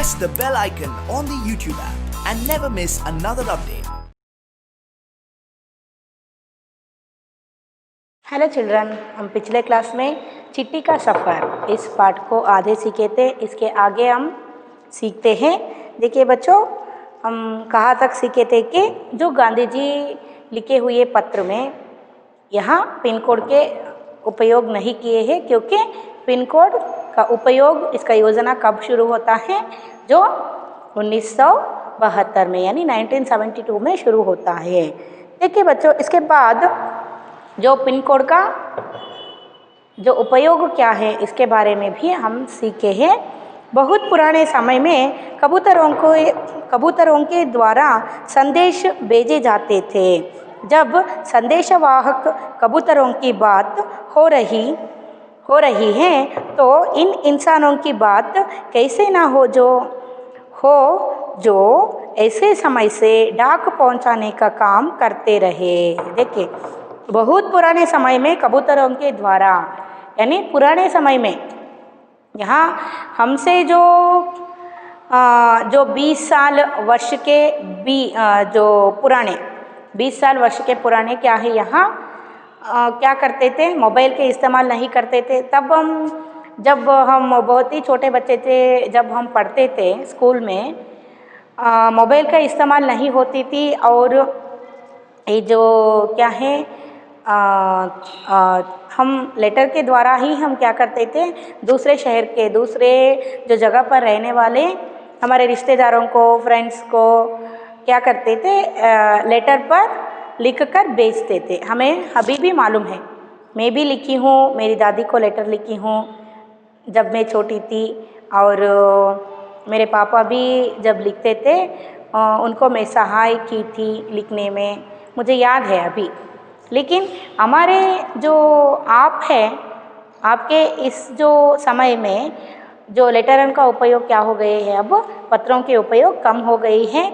press the bell icon on the YouTube app and never miss another update. Hello children, हम पिछले class में चिट्ठी का सफ़र इस पाठ को आधे सीखे थे। इसके आगे हम सीखते हैं। देखिए बच्चों, हम कहाँ तक सीखे थे कि जो गांधी जी लिखे हुए पत्र में यहाँ पिन कोड के उपयोग नहीं किए हैं, क्योंकि पिन कोड का उपयोग, इसका योजना कब शुरू होता है? जो 1972 में यानी 1972 में शुरू होता है। देखिए बच्चों, इसके बाद जो पिन कोड का जो उपयोग क्या है इसके बारे में भी हम सीखे हैं। बहुत पुराने समय में कबूतरों के द्वारा संदेश भेजे जाते थे। जब संदेशवाहक कबूतरों की बात हो रही है तो इन इंसानों की बात कैसे ना हो जो ऐसे समय से डाक पहुंचाने का काम करते रहे। देखिए, बहुत पुराने समय में कबूतरों के द्वारा, यानी पुराने समय में, यहाँ हमसे जो 20 साल वर्ष के जो पुराने 20 साल वर्ष के पुराने क्या है, यहाँ क्या करते थे? मोबाइल के इस्तेमाल नहीं करते थे। जब हम बहुत ही छोटे बच्चे थे, जब हम पढ़ते थे स्कूल में, मोबाइल का इस्तेमाल नहीं होती थी। और ये जो क्या है, हम लेटर के द्वारा ही हम क्या करते थे, दूसरे शहर के, दूसरे जो जगह पर रहने वाले हमारे रिश्तेदारों को, फ्रेंड्स को क्या करते थे, लेटर पर लिखकर भेजते थे। हमें अभी भी मालूम है, मैं भी लिखी हूँ, मेरी दादी को लेटर लिखी हूँ जब मैं छोटी थी, और मेरे पापा भी जब लिखते थे उनको मैं सहाय की थी लिखने में, मुझे याद है अभी। लेकिन हमारे जो आप है, आपके इस जो समय में जो लेटरन का उपयोग क्या हो गए हैं, अब पत्रों के उपयोग कम हो गई है।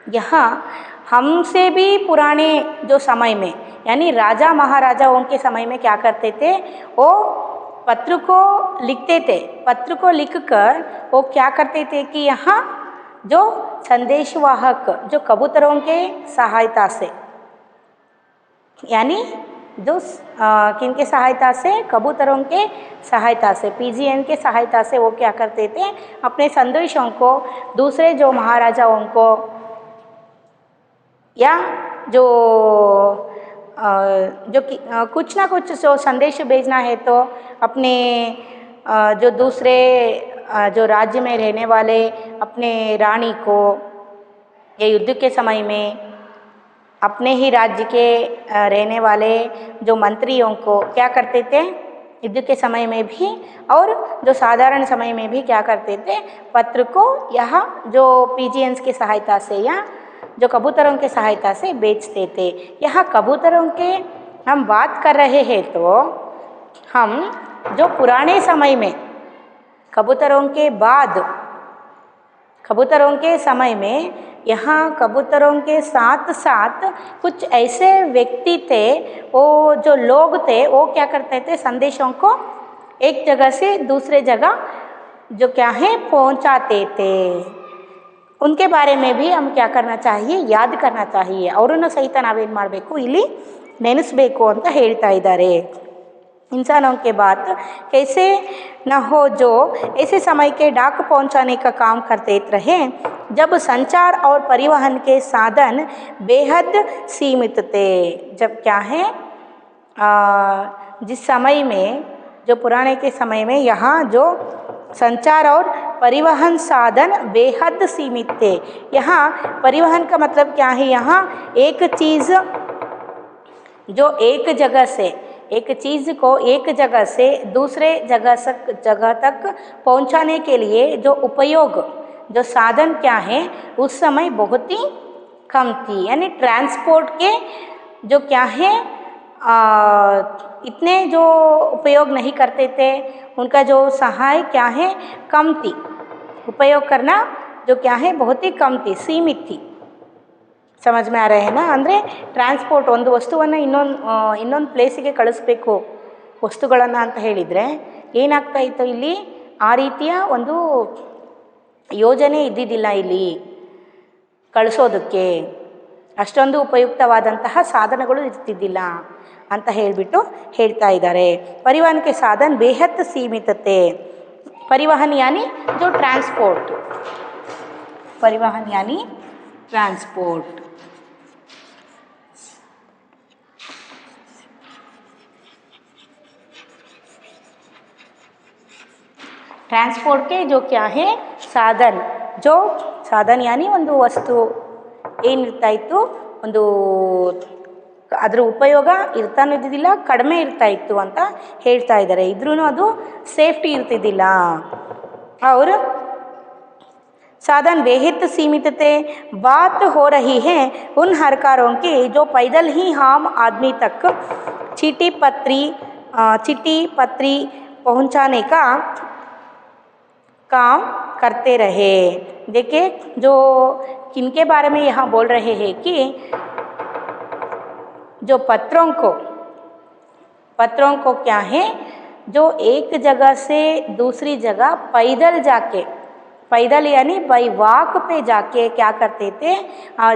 यहाँ हमसे भी पुराने जो समय में, यानी राजा महाराजाओं के समय में क्या करते थे, वो पत्र को लिखते थे। पत्र को लिखकर वो क्या करते थे कि यहाँ जो संदेशवाहक जो कबूतरों के सहायता से, यानी जो किनके सहायता से, कबूतरों के सहायता से, पीजीएन के सहायता से वो क्या करते थे, अपने संदेशों को दूसरे जो महाराजाओं को, या जो कुछ ना कुछ जो संदेश भेजना है तो अपने जो दूसरे जो राज्य में रहने वाले अपने रानी को, या युद्ध के समय में अपने ही राज्य के रहने वाले जो मंत्रियों को क्या करते थे, युद्ध के समय में भी और जो साधारण समय में भी क्या करते थे, पत्र को यहाँ जो पीजीएन्स की सहायता से या जो कबूतरों की सहायता से बेचते थे। यहाँ कबूतरों के हम बात कर रहे हैं, तो हम जो पुराने समय में कबूतरों के बाद, कबूतरों के समय में यहाँ कबूतरों के साथ साथ कुछ ऐसे व्यक्ति थे, वो जो लोग थे, वो क्या करते थे, संदेशों को एक जगह से दूसरे जगह जो क्या है पहुँचाते थे। उनके बारे में भी हम क्या करना चाहिए, याद करना चाहिए। ಅವರನ್ನು ಸಹಿತ ನಾವೇನು ಮಾಡಬೇಕು, ಇಲ್ಲಿ ನೆನೆಸಬೇಕು ಅಂತ ಹೇಳ್ತಾ ಇದ್ದಾರೆ। इंसानों के बात कैसे न हो जो ऐसे समय के डाक पहुंचाने का काम करते रहे, जब संचार और परिवहन के साधन बेहद सीमित थे। जब क्या है, जिस समय में, जो पुराने के समय में यहाँ जो संचार और परिवहन साधन बेहद सीमित थे। यहाँ परिवहन का मतलब क्या है, यहाँ एक चीज़ जो एक जगह से, एक चीज़ को एक जगह से दूसरे जगह तक पहुंचाने के लिए जो उपयोग, जो साधन क्या है, उस समय बहुत ही कम थी। यानी ट्रांसपोर्ट के जो क्या है, इतने जो उपयोग नहीं करते थे, उनका जो सहाय क्या है, कम थी। उपयोग करना जो क्या है बहुत ही कम थी, सीमित थी। समझ में आ रहे हैं ना? ಅಂದರೆ ಟ್ರಾನ್ಸ್ಪೋರ್ಟ್, ಒಂದು ವಸ್ತುವನ್ನು ಇನ್ನೊಂದು ಪ್ಲೇಸಿಗೆ ಕಳಿಸ್ಬೇಕು ವಸ್ತುಗಳನ್ನು ಅಂತ ಹೇಳಿದರೆ ಏನಾಗ್ತಾ ಇತ್ತು, ಇಲ್ಲಿ ಆ ರೀತಿಯ ಒಂದು ಯೋಜನೆ ಇದ್ದಿದ್ದಿಲ್ಲ ಇಲ್ಲಿ ಕಳಿಸೋದಕ್ಕೆ, ಅಷ್ಟೊಂದು ಉಪಯುಕ್ತವಾದಂತಹ ಸಾಧನಗಳು ಇರ್ತಿದ್ದಿಲ್ಲ ಅಂತ ಹೇಳಿಬಿಟ್ಟು ಹೇಳ್ತಾ ಇದ್ದಾರೆ. ಪರಿವಹನ್ ಕೆ ಸಾಧನ್ ಬೇಹತ್ ಸೀಮಿತತೆ. परिवहन यानी जो ट्रांसपोर्ट, परिवहन यानी ट्रांसपोर्ट. ट्रांसपोर्ट के जो क्या है साधन, जो साधन यानी ಒಂದು ವಸ್ತು ಏನಿರ್ತಾ ಇತ್ತು, ಒಂದು ಅದರ ಉಪಯೋಗ ಇರ್ತಾನೂ ಇದ್ದಿದ್ದಿಲ್ಲ, ಕಡಿಮೆ ಇರ್ತಾ ಇತ್ತು ಅಂತ ಹೇಳ್ತಾ ಇದ್ದಾರೆ. ಇದ್ರೂ ಅದು ಸೇಫ್ಟಿ ಇರ್ತಿದ್ದಿಲ್ಲ. और साधन बेहद सीमित थे. बात हो रही है उन हरकारों की जो पैदल ही आम आदमी तक चिट्ठी पत्री पहुंचाने का काम करते रहे. देखिए जो किनके बारे में यहाँ बोल रहे हैं कि जो पत्रों को क्या है, जो एक जगह से दूसरी जगह पैदल जाके, पैदल यानी बाई वॉक पे जाके क्या करते थे,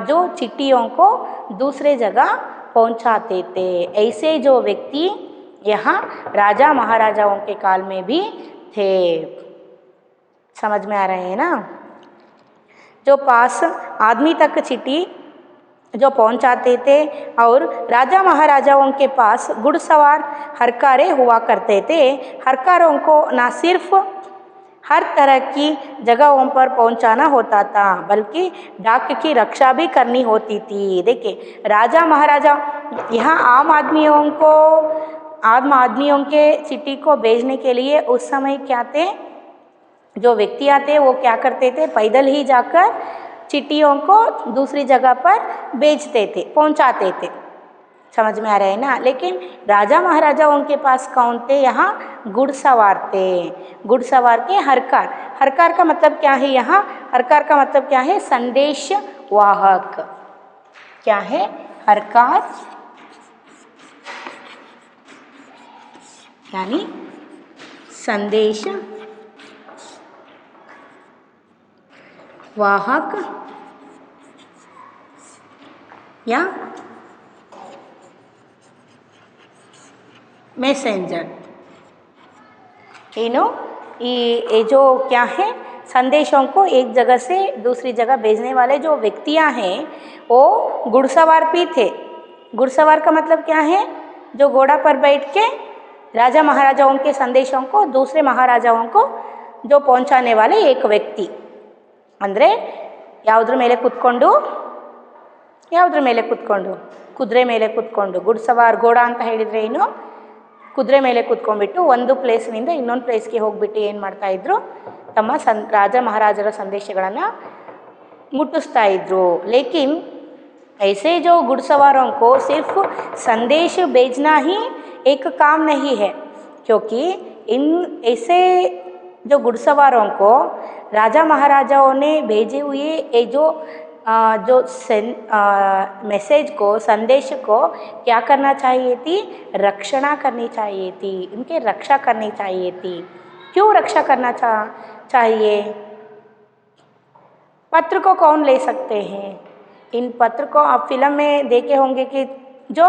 जो चिट्ठियों को दूसरे जगह पहुंचाते थे. ऐसे जो व्यक्ति यहाँ राजा महाराजाओं के काल में भी थे. समझ में आ रहे हैं ना. जो पास आदमी तक चिट्ठी जो पहुंचाते थे, और राजा महाराजाओं के पास घुड़सवार हरकारें हुआ करते थे. हरकारों को न सिर्फ हर तरह की जगहों पर पहुंचाना होता था, बल्कि डाक की रक्षा भी करनी होती थी. देखिए राजा महाराजा यहाँ आम आदमियों के चिट्ठी को भेजने के लिए उस समय क्या थे, जो व्यक्ति आते वो क्या करते थे, पैदल ही जाकर चिट्ठियों को दूसरी जगह पर भेजते थे, पहुंचाते थे. समझ में आ रहे हैं ना. लेकिन राजा महाराजाओं के पास कौन थे, यहाँ घुड़सवार थे. घुड़सवार के हरकार, हरकार का मतलब क्या है, यहाँ हरकार का मतलब क्या है, संदेश वाहक. क्या है हरकार, यानी संदेश वाहक या मैसेंजर. ये जो क्या है, संदेशों को एक जगह से दूसरी जगह भेजने वाले जो व्यक्तियां हैं वो घुड़सवार भी थे. घुड़सवार का मतलब क्या है, जो घोड़ा पर बैठ के राजा महाराजाओं के संदेशों को दूसरे महाराजाओं को जो पहुंचाने वाले एक व्यक्ति. ಅಂದರೆ ಯಾವುದ್ರ ಮೇಲೆ ಕೂತ್ಕೊಂಡು ಕುದುರೆ ಮೇಲೆ ಕೂತ್ಕೊಂಡು, ಗುಡ್ಸವಾರ್ ಘೋಡ ಅಂತ ಹೇಳಿದರೆ ಏನು, ಕುದುರೆ ಮೇಲೆ ಕೂತ್ಕೊಂಡ್ಬಿಟ್ಟು ಒಂದು ಪ್ಲೇಸ್ನಿಂದ ಇನ್ನೊಂದು ಪ್ಲೇಸ್ಗೆ ಹೋಗ್ಬಿಟ್ಟು ಏನು ಮಾಡ್ತಾಯಿದ್ರು, ತಮ್ಮ ರಾಜ ಮಹಾರಾಜರ ಸಂದೇಶಗಳನ್ನು ಮುಟ್ಟಿಸ್ತಾ ಇದ್ರು. ಲೇಕಿನ್ ऐसे जो घुड़सवारों को सिर्फ संदेश भेजना ही एक काम नहीं है, क्योंकि इन ऐसे जो घुड़सवारों को राजा महाराजाओं ने भेजे हुए ये जो मैसेज को, संदेश को क्या करना चाहिए थी, रक्षणा करनी चाहिए थी, इनके रक्षा करनी चाहिए थी. क्यों रक्षा करना चाहिए? पत्र को कौन ले सकते हैं? इन पत्र को आप फिल्म में देखे होंगे कि जो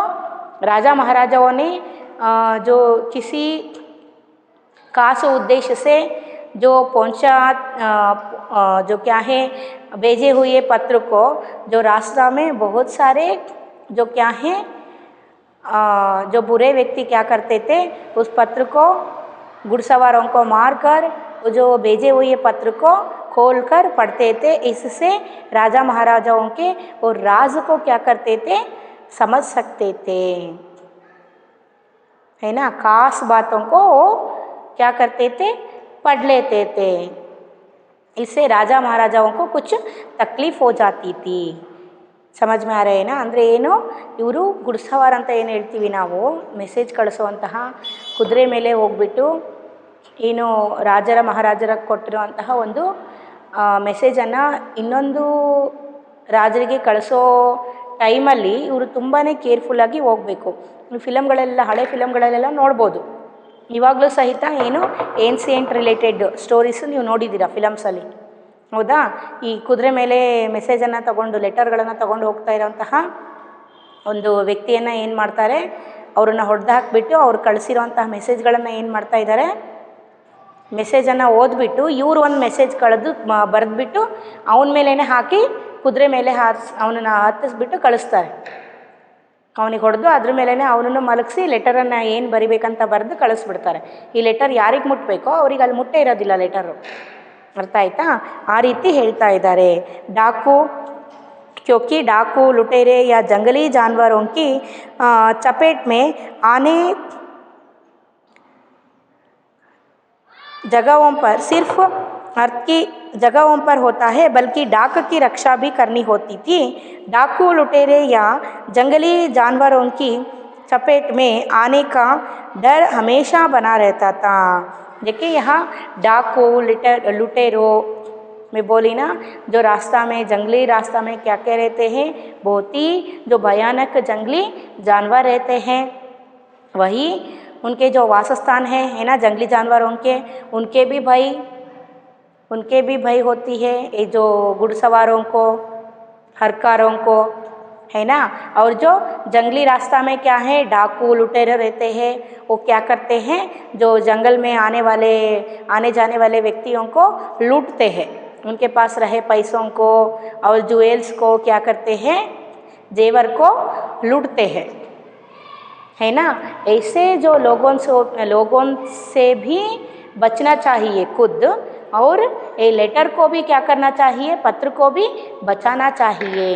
राजा महाराजाओं ने जो किसी खास उद्देश्य से जो पहुंचा, जो क्या है भेजे हुए पत्र को, जो रास्ता में बहुत सारे जो क्या है जो बुरे व्यक्ति क्या करते थे, उस पत्र को घुड़सवारों को मारकर जो भेजे हुए पत्र को खोलकर पढ़ते थे. इससे राजा महाराजाओं के और राज को क्या करते थे, समझ सकते थे, है ना. खास बातों को क्या करते थे, पढ़ लेते थे. इससे राजा महाराजाओं को कुछ तकलीफ हो जाती थी. समझ में आ रहे हैं ना. ಅಂದರೆ ಏನು, ಇವರು ಗುಡ್ಸವಾರ್ ಅಂತ ಏನು ಹೇಳ್ತೀವಿ ನಾವು, ಮೆಸೇಜ್ ಕಳಿಸುವಂತಹ ಕುದುರೆ ಮೇಲೆ ಹೋಗ್ಬಿಟ್ಟು ಏನು ರಾಜರ ಮಹಾರಾಜರ ಕೊಟ್ಟಿರುವಂತಹ ಒಂದು ಮೆಸೇಜನ್ನು ಇನ್ನೊಂದು ರಾಜರಿಗೆ ಕಳಿಸೋ ಟೈಮಲ್ಲಿ ಇವರು ತುಂಬಾ ಕೇರ್ಫುಲ್ಲಾಗಿ ಹೋಗಬೇಕು. ಫಿಲಮ್ಗಳೆಲ್ಲ, ಹಳೆ ಫಿಲಮ್ಗಳಲ್ಲೆಲ್ಲ ನೋಡ್ಬೋದು. ಇವಾಗಲೂ ಸಹಿತ ಏನು ಏನ್ಸಿಯೆಂಟ್ ರಿಲೇಟೆಡ್ ಸ್ಟೋರೀಸು ನೀವು ನೋಡಿದ್ದೀರಾ ಫಿಲಮ್ಸಲ್ಲಿ. ಹೌದಾ. ಈ ಕುದುರೆ ಮೇಲೆ ಮೆಸೇಜನ್ನು ತಗೊಂಡು ಲೆಟರ್ಗಳನ್ನು ತಗೊಂಡು ಹೋಗ್ತಾ ಇರೋಂತಹ ಒಂದು ವ್ಯಕ್ತಿಯನ್ನು ಏನು ಮಾಡ್ತಾರೆ, ಅವ್ರನ್ನ ಹೊಡೆದು ಹಾಕಿಬಿಟ್ಟು ಅವ್ರು ಕಳಿಸಿರೋಂತಹ ಮೆಸೇಜ್ಗಳನ್ನು ಏನು ಮಾಡ್ತಾ ಇದ್ದಾರೆ, ಮೆಸೇಜನ್ನು ಓದ್ಬಿಟ್ಟು ಇವರು ಒಂದು ಮೆಸೇಜ್ ಬರೆದ್ಬಿಟ್ಟು ಅವನ ಮೇಲೇ ಹಾಕಿ ಕುದುರೆ ಮೇಲೆ ಅವನನ್ನು ಹತ್ತಿಸ್ಬಿಟ್ಟು ಕಳಿಸ್ತಾರೆ. ಅವನಿಗೆ ಹೊಡೆದು ಅದ್ರ ಮೇಲೇ ಅವನನ್ನು ಮಲಗಿಸಿ ಲೆಟರನ್ನು ಏನು ಬರಿಬೇಕಂತ ಬರೆದು ಕಳಿಸ್ಬಿಡ್ತಾರೆ. ಈ ಲೆಟರ್ ಯಾರಿಗೆ ಮುಟ್ಟಬೇಕೋ ಅವ್ರಿಗೆ ಅಲ್ಲಿ ಮುಟ್ಟೇ ಇರೋದಿಲ್ಲ ಲೆಟರು. ಅರ್ಥ ಆಯ್ತಾ? ಆ ರೀತಿ ಹೇಳ್ತಾ ಇದ್ದಾರೆ. डाकू क्योंकि डाकू लुटेरे या जंगली जानवरों की चपेट में आने जगहों पर सिर्फ अर्थ की जगहों पर होता है, बल्कि डाक की रक्षा भी करनी होती थी. डाकू लुटेरे या जंगली जानवरों की चपेट में आने का डर हमेशा बना रहता था. देखिए यहाँ डाकू लुटेरो मैं बोली ना, जो रास्ता में जंगली रास्ता में क्या क्या रहते हैं, बहुत ही जो भयानक जंगली जानवर रहते हैं, वही उनके जो वासस्थान है ना जंगली जानवरों के, उनके भी भय होती है. ये जो घुड़सवारों को, हरकारों को है ना. और जो जंगली रास्ता में क्या है, डाकू लुटेरे रहते हैं. वो क्या करते हैं, जो जंगल में आने जाने वाले व्यक्तियों को लूटते हैं. उनके पास रहे पैसों को और ज्वेल्स को क्या करते हैं, जेवर को लूटते हैं, है ना. ऐसे जो लोगों से भी बचना चाहिए खुद, और ये लेटर को भी क्या करना चाहिए, पत्र को भी बचाना चाहिए.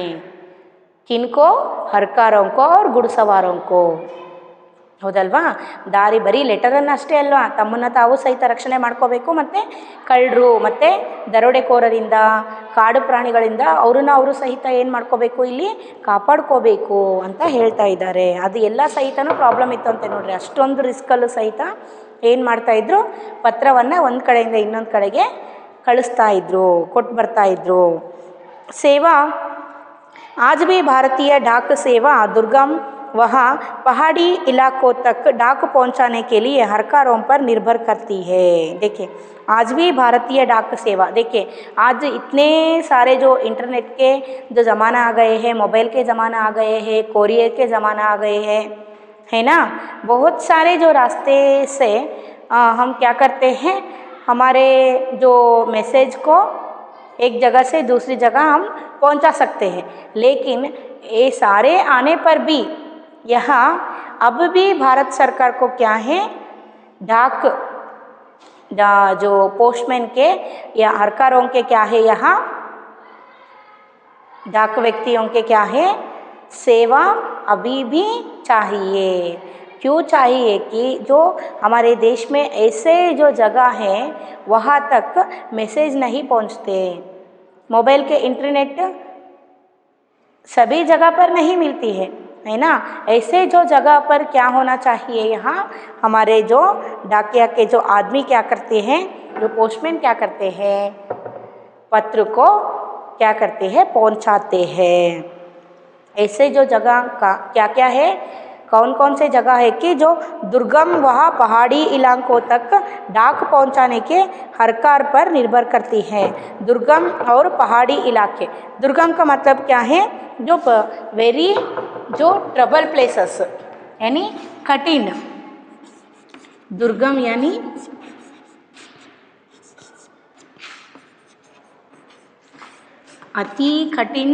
किनको? हरकारों को और घुड़सवारों को. ಹೌದಲ್ವಾ. ದಾರಿ ಬರೀ ಲೆಟರನ್ನು ಅಷ್ಟೇ ಅಲ್ವಾ, ತಮ್ಮನ್ನು ತಾವು ಸಹಿತ ರಕ್ಷಣೆ ಮಾಡ್ಕೋಬೇಕು, ಮತ್ತು ಕಳ್ಳರು ಮತ್ತು ದರೋಡೆಕೋರರಿಂದ, ಕಾಡು ಪ್ರಾಣಿಗಳಿಂದ ಅವರು ಸಹಿತ ಏನು ಮಾಡ್ಕೋಬೇಕು, ಇಲ್ಲಿ ಕಾಪಾಡ್ಕೋಬೇಕು ಅಂತ ಹೇಳ್ತಾ ಇದ್ದಾರೆ. ಅದು ಎಲ್ಲ ಸಹಿತನೂ ಪ್ರಾಬ್ಲಮ್ ಇತ್ತು ಅಂತೆ ನೋಡ್ರಿ. ಅಷ್ಟೊಂದು ರಿಸ್ಕಲ್ಲೂ ಸಹಿತ ಏನು ಮಾಡ್ತಾಯಿದ್ರು, ಪತ್ರವನ್ನು ಒಂದು ಕಡೆಯಿಂದ ಇನ್ನೊಂದು ಕಡೆಗೆ ಕಳಿಸ್ತಾಯಿದ್ರು, ಕೊಟ್ಟು ಬರ್ತಾಯಿದ್ರು. ಸೇವಾ आज भी भारतीय डाक सेवा दुर्गम वहाँ पहाड़ी इलाकों तक डाक पहुँचाने के लिए हरकारों पर निर्भर करती है. देखिए आज भी भारतीय डाक सेवा, देखिए आज इतने सारे जो इंटरनेट के जो ज़माना आ गए हैं, मोबाइल के ज़माना आ गए हैं, कोरियर के ज़माना आ गए हैं, है ना. बहुत सारे जो रास्ते से हम क्या करते हैं, हमारे जो मैसेज को एक जगह से दूसरी जगह हम पहुंचा सकते हैं. लेकिन ये सारे आने पर भी यहाँ अब भी भारत सरकार को क्या है, डाक जो पोस्टमैन के या हरकारों के क्या है, यहाँ डाक व्यक्तियों के क्या है, सेवा अभी भी चाहिए. क्यों चाहिए कि जो हमारे देश में ऐसे जो जगह हैं वहाँ तक मैसेज नहीं पहुँचते. मोबाइल के इंटरनेट सभी जगह पर नहीं मिलती है ना. ऐसे जो जगह पर क्या होना चाहिए, यहाँ हमारे जो डाकिया के जो आदमी क्या करते हैं, जो पोस्टमैन क्या करते हैं, पत्र को क्या करते हैं, पहुँचाते हैं. ऐसे जो जगह का क्या क्या है, कौन कौन से जगह है कि जो दुर्गम वहाँ पहाड़ी इलाकों तक डाक पहुँचाने के हरकार पर निर्भर करती है. दुर्गम और पहाड़ी इलाके, दुर्गम का मतलब क्या है, जो वेरी जो ट्रबल प्लेसेस यानी कठिन. दुर्गम यानी अति कठिन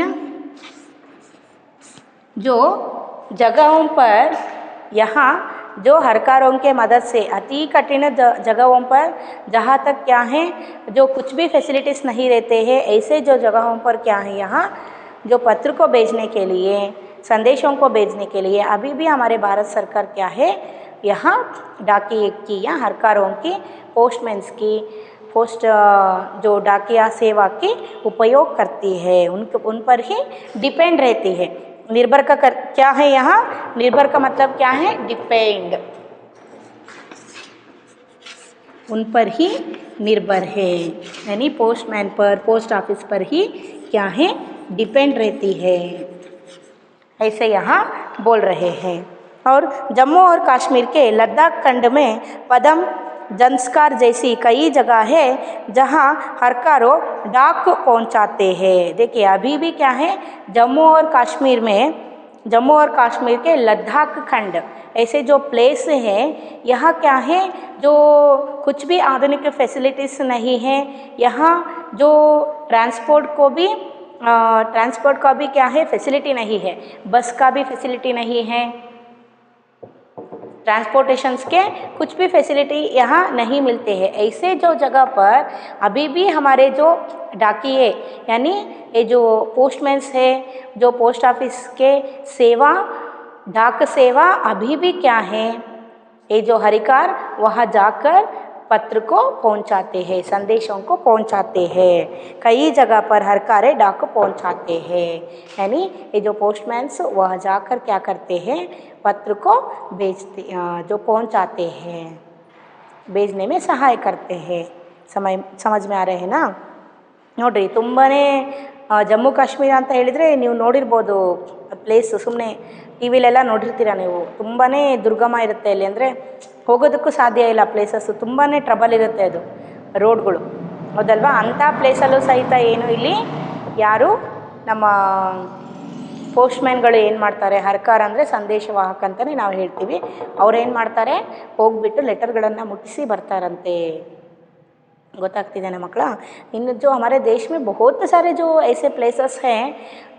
जो जगहों पर, यहाँ जो हरकारों के मदद से अति कठिन जगहों पर, जहाँ तक क्या है जो कुछ भी फैसिलिटीज़ नहीं रहते हैं, ऐसे जो जगहों पर क्या है, यहाँ जो पत्र को भेजने के लिए, संदेशों को भेजने के लिए अभी भी हमारे भारत सरकार क्या है, यहाँ डाकिए की या हरकारों की, पोस्टमैन्स की, जो डाकिया सेवा की उपयोग करती है, उन पर ही डिपेंड रहती है. निर्भर का क्या है, यहाँ निर्भर का मतलब क्या है, डिपेंड, उन पर ही निर्भर है. यानी पोस्टमैन पर, पोस्ट ऑफिस पर ही क्या है, डिपेंड रहती है. ऐसे यहाँ बोल रहे हैं. और जम्मू और कश्मीर के लद्दाख खंड में पदम जंस्कार जैसी कई जगह है जहाँ हरकारों डाक पहुँचाते हैं। देखिए अभी भी क्या है, जम्मू और कश्मीर के लद्दाख खंड ऐसे जो प्लेस हैं, यहाँ क्या है, जो कुछ भी आधुनिक फैसिलिटीज़ नहीं है। यहाँ जो ट्रांसपोर्ट का भी क्या है, फैसिलिटी नहीं है, बस का भी फैसिलिटी नहीं है, ट्रांसपोर्टेशंस के कुछ भी फैसिलिटी यहाँ नहीं मिलते हैं। ऐसे जो जगह पर अभी भी हमारे जो डाकिये यानी ये जो पोस्टमैन्स है, जो पोस्ट ऑफिस के डाक सेवा अभी भी क्या है, ये जो हरिकार वहाँ जाकर पत्र को पहुँचाते हैं, संदेशों को पहुँचाते हैं। कई जगह पर हरकारें डाक पहुँचाते हैं, यानी ये जो पोस्टमैन्स वह जाकर क्या करते हैं, पत्र को जो पहुँचाते हैं, भेजने में सहाय करते हैं। समझ में आ रहे हैं ना। ನೋಡ್ರಿ ತುಂಬನೇ ಜಮ್ಮು ಕಾಶ್ಮೀರ ಅಂತ ಹೇಳಿದರೆ ನೀವು ನೋಡಿರ್ಬೋದು ಪ್ಲೇಸ್, ಸುಮ್ಮನೆ ಟಿ ವಿಲೆಲ್ಲ ನೋಡಿರ್ತೀರ ನೀವು, ತುಂಬಾ ದುರ್ಗಮ ಇರುತ್ತೆ ಅಲ್ಲಿ, ಅಂದರೆ ಹೋಗೋದಕ್ಕೂ ಸಾಧ್ಯ ಇಲ್ಲ, ಪ್ಲೇಸಸ್ಸು ತುಂಬಾ ಟ್ರಬಲ್ ಇರುತ್ತೆ ಅದು ರೋಡ್ಗಳು, ಹೌದಲ್ವಾ? ಅಂಥ ಪ್ಲೇಸಲ್ಲೂ ಸಹಿತ ಏನು ಇಲ್ಲಿ ಯಾರು ನಮ್ಮ ಪೋಸ್ಟ್ಮ್ಯಾನ್ಗಳು ಏನು ಮಾಡ್ತಾರೆ, ಹರ್ಕಾರ ಅಂದರೆ ಸಂದೇಶವಾಹಕ ಅಂತಲೇ ನಾವು ಹೇಳ್ತೀವಿ, ಅವ್ರು ಏನು ಮಾಡ್ತಾರೆ, ಹೋಗ್ಬಿಟ್ಟು ಲೆಟರ್ಗಳನ್ನು ಮುಟ್ಟಿಸಿ ಬರ್ತಾರಂತೆ। ಗೊತ್ತಾಗ್ತಿದೆ ना मಕ್ಕಳ। इನ್ನು जो हमारे देश में बहुत सारे जो ऐसे प्लेसेस हैं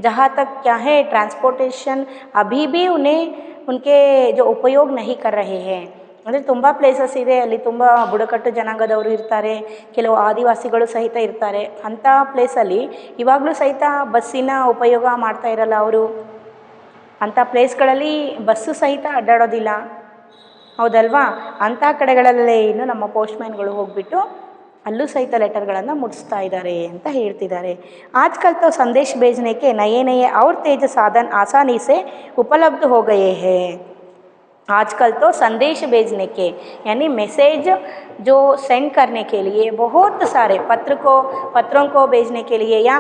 जहाँ तक क्या है ट्रांसपोर्टेशन अभी भी उनके जो उपयोग नहीं कर रहे हैं। ಅಂದರೆ ತುಂಬ ಪ್ಲೇಸಸ್ ಇದೆ, ಅಲ್ಲಿ ತುಂಬ ಬುಡಕಟ್ಟು ಜನಾಂಗದವರು ಇರ್ತಾರೆ, ಕೆಲವು ಆದಿವಾಸಿಗಳು ಸಹಿತ ಇರ್ತಾರೆ। ಅಂಥ ಪ್ಲೇಸಲ್ಲಿ ಇವಾಗಲೂ ಸಹಿತ ಬಸ್ಸಿನ ಉಪಯೋಗ ಮಾಡ್ತಾ ಇರಲ್ಲ ಅವರು, ಅಂಥ ಪ್ಲೇಸ್ಗಳಲ್ಲಿ ಬಸ್ಸು ಸಹಿತ ಅಡ್ಡಾಡೋದಿಲ್ಲ, ಹೌದಲ್ವಾ? ಅಂಥ ಕಡೆಗಳಲ್ಲೇ ಇನ್ನು ನಮ್ಮ ಪೋಸ್ಟ್ಮ್ಯಾನ್ಗಳು ಹೋಗಿಬಿಟ್ಟು अल्लू सहित लेटरಗಳನ್ನು ಮುಡಿಸ್ತಾ ಇದ್ದಾರೆ ಅಂತ ಹೇಳ್ತಿದ್ದಾರೆ। आजकल तो संदेश भेजने के नए नए और तेज साधन आसानी से उपलब्ध हो गए हैं। आजकल तो संदेश भेजने के यानी मैसेज जो सेंड करने के लिए बहुत सारे पत्रों को भेजने के लिए या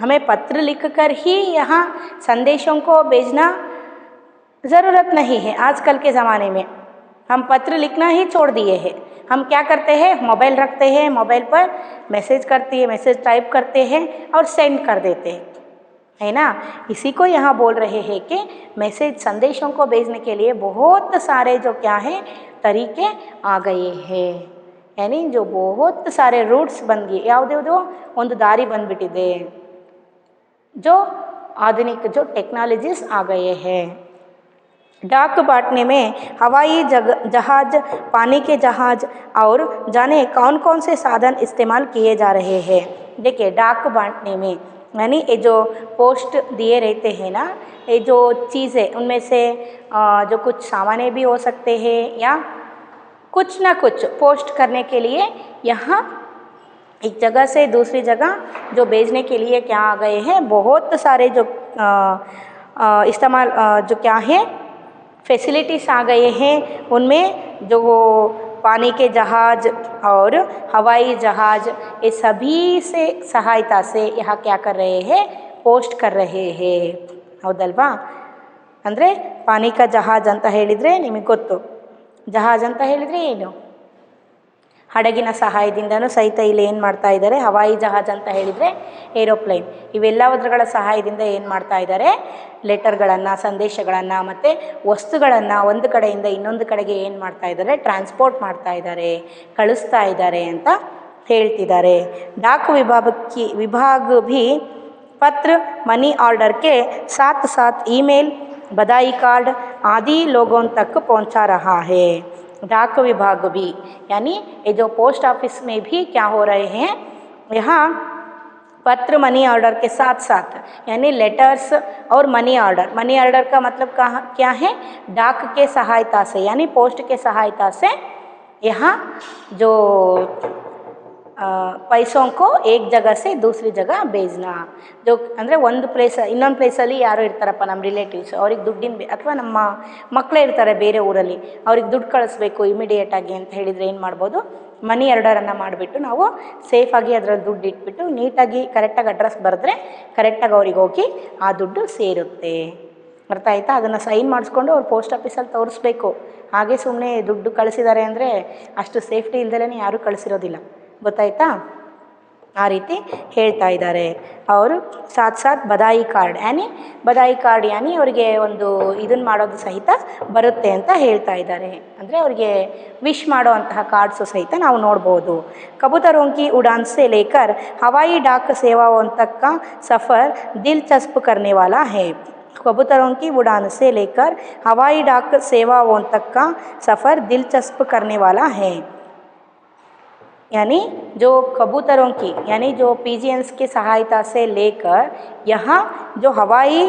हमें पत्र लिखकर ही यहाँ संदेशों को भेजना ज़रूरत नहीं है। आजकल के ज़माने में हम पत्र लिखना ही छोड़ दिए हैं। हम क्या करते हैं, मोबाइल रखते हैं, मोबाइल पर मैसेज टाइप करते हैं और सेंड कर देते हैं, है ना। इसी को यहाँ बोल रहे हैं कि संदेशों को भेजने के लिए बहुत सारे जो क्या है तरीके आ गए हैं, यानी जो बहुत सारे रूट्स बन गए, ಯಾವುದ್ಯಾವುದೋ ಒಂದು ದಾರಿ ಬಂದ್ಬಿಟ್ಟಿದೆ, जो आधुनिक जो टेक्नोलॉजीज आ गए हैं। डाक बांटने में हवाई जहाज, पानी के जहाज और जाने कौन कौन से साधन इस्तेमाल किए जा रहे हैं। देखिए डाक बांटने में यानी ये जो पोस्ट दिए रहते हैं ना, ये जो चीज़ें उनमें से जो कुछ सामाने भी हो सकते हैं या कुछ ना कुछ पोस्ट करने के लिए यहाँ एक जगह से दूसरी जगह जो भेजने के लिए क्या आ गए हैं, बहुत सारे जो इस्तेमाल जो क्या है फैसिलिटीज़ आ गए हैं। उनमें जो पानी के जहाज और हवाई जहाज ये सभी से सहायता से यहाँ क्या कर रहे हैं, पोस्ट कर रहे हैं, ಹೌದಲ್ವಾ? ಅಂದರೆ ಪಾನಿ का ಜಹಾಜ್ ಅಂತ ಹೇಳಿದರೆ ನಿಮಗೆ ಗೊತ್ತು, ಜಹಾಜ್ ಅಂತ ಹೇಳಿದರೆ ಏನು, ಹಡಗಿನ ಸಹಾಯದಿಂದನೂ ಸಹಿತ ಇಲ್ಲಿ ಏನು ಮಾಡ್ತಾ ಇದ್ದಾರೆ, ಹವಾಯಿ ಜಹಾಜ್ ಅಂತ ಹೇಳಿದರೆ ಏರೋಪ್ಲೇನ್, ಇವೆಲ್ಲವುಗಳ ಸಹಾಯದಿಂದ ಏನು ಮಾಡ್ತಾ ಇದ್ದಾರೆ, ಲೆಟರ್ಗಳನ್ನು, ಸಂದೇಶಗಳನ್ನು ಮತ್ತು ವಸ್ತುಗಳನ್ನು ಒಂದು ಕಡೆಯಿಂದ ಇನ್ನೊಂದು ಕಡೆಗೆ ಏನು ಮಾಡ್ತಾ ಇದ್ದಾರೆ, ಟ್ರಾನ್ಸ್ಪೋರ್ಟ್ ಮಾಡ್ತಾ ಇದ್ದಾರೆ, ಕಳಿಸ್ತಾ ಇದ್ದಾರೆ ಅಂತ ಹೇಳ್ತಿದ್ದಾರೆ। डाक विभाग भी पत्र, मनी ऑर्डर के साथ साथ ईमेल, बधाई कार्ड आदि लोगों तक पहुंचा रहा है। डाक विभाग भी यानी ये जो पोस्ट ऑफिस में भी क्या हो रहे हैं, यहाँ पत्र मनी ऑर्डर के साथ साथ यानी लेटर्स और मनी ऑर्डर का मतलब क्या है, डाक के सहायता से यानी पोस्ट के सहायता से यहाँ जो पैसों को एक जगह से दूसरी जगह भेजना, जो ಅಂದರೆ ಒಂದು ಇನ್ನೊಂದು ಪ್ಲೇಸಲ್ಲಿ ಯಾರೋ ಇರ್ತಾರಪ್ಪ ನಮ್ಮ ರಿಲೇಟಿವ್ಸ್, ಅವ್ರಿಗೆ ದುಡ್ಡಿನ ಅಥವಾ ನಮ್ಮ ಮಕ್ಕಳೇ ಇರ್ತಾರೆ ಬೇರೆ ಊರಲ್ಲಿ, ಅವ್ರಿಗೆ ದುಡ್ಡು ಕಳಿಸ್ಬೇಕು ಇಮಿಡಿಯೇಟಾಗಿ ಅಂತ ಹೇಳಿದರೆ ಏನು ಮಾಡ್ಬೋದು, ಮನಿ ಆರ್ಡರನ್ನು ಮಾಡಿಬಿಟ್ಟು ನಾವು ಸೇಫಾಗಿ ಅದರಲ್ಲಿ ದುಡ್ಡು ಇಟ್ಬಿಟ್ಟು ನೀಟಾಗಿ ಕರೆಕ್ಟಾಗಿ ಅಡ್ರೆಸ್ ಬರೆದ್ರೆ ಕರೆಕ್ಟಾಗಿ ಅವ್ರಿಗೆ ಹೋಗಿ ಆ ದುಡ್ಡು ಸೇರುತ್ತೆ, ಅರ್ಥ ಆಯಿತಾ? ಅದನ್ನು ಸೈನ್ ಮಾಡಿಸ್ಕೊಂಡು ಅವ್ರು ಪೋಸ್ಟ್ ಆಫೀಸಲ್ಲಿ ತೋರಿಸ್ಬೇಕು. ಹಾಗೆ ಸುಮ್ಮನೆ ದುಡ್ಡು ಕಳಿಸಿದ್ದಾರೆ ಅಂದರೆ ಅಷ್ಟು ಸೇಫ್ಟಿ ಇಲ್ದಲೇ ಯಾರೂ ಕಳಿಸಿರೋದಿಲ್ಲ. ಗೊತ್ತಾಯ್ತಾ? ಆ ರೀತಿ ಹೇಳ್ತಾ ಇದ್ದಾರೆ ಅವರು. ಸಾಥ್ ಸಾಥ್ ಬದಾಯಿ ಕಾರ್ಡ್ ಯಾನಿ ಅವರಿಗೆ ಒಂದು ಇದನ್ನು ಮಾಡೋದು ಸಹಿತ ಬರುತ್ತೆ ಅಂತ ಹೇಳ್ತಾ ಇದ್ದಾರೆ. ಅಂದರೆ ಅವರಿಗೆ ವಿಶ್ ಮಾಡೋ ಅಂತಹ ಕಾರ್ಡ್ಸು ಸಹಿತ ನಾವು ನೋಡ್ಬೋದು. ಕಬೂತರೋं की उड़ान से लेकर हवाई डाक सेवाओं तक का सफ़र दिलचस्प करने वाला है. कबूतरों की उड़ान से लेकर हवाई डाक सेवाओं तक का सफ़र दिलचस्प करने वाला है. यानी जो कबूतरों की यानी जो पिजियंस की सहायता से लेकर यहाँ जो हवाई